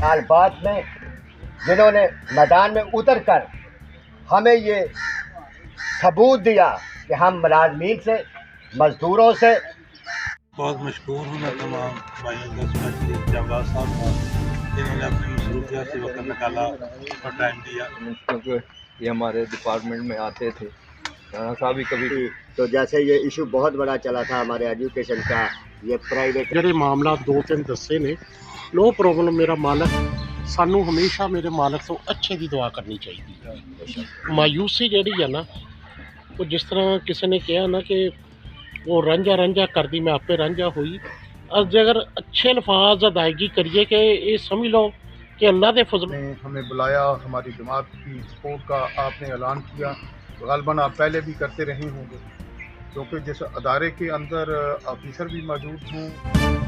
हाल बाद में जिन्होंने मैदान में उतर कर हमें ये सबूत दिया कि हम मुलाजमीन से, मजदूरों से। बहुत मशहूर हूँ मैं तमाम भाइयों का, स्पेशली जवाब साहब का, जिन्होंने अपनी मसरूफियत से वक्त निकाला और टाइम दिया, क्योंकि ये हमारे डिपार्टमेंट में आते थे। राणा साहब भी कभी तो जैसे ये इशू बहुत बड़ा चला था हमारे एजुकेशन का, ये प्राइवेट ਜਿਹੜੇ ਮਾਮਲਾ 2-3 ਦੱਸੇ ਨੇ, नो प्रॉब्लम। मेरा मालक सानू हमेशा मेरे मालक तो अच्छे की दुआ करनी चाहिए। मायूसी ਜਿਹੜੀ है ना, वो जिस तरह किसी ने कहा ना कि वो रांझा रांझा कर दी, मैं आपे रांझा हुई। अज अगर अच्छे अल्फाज अदायगी करिए कि ये समझ लो कि अल्लाह के फजल ने हमें बुलाया, हमारी जमात की सपोर्ट का आपने ऐलान किया। ग़ालिबन आप पहले भी करते रहे होंगे, क्योंकि जिस अदारे के अंदर ऑफिसर भी मौजूद हूँ।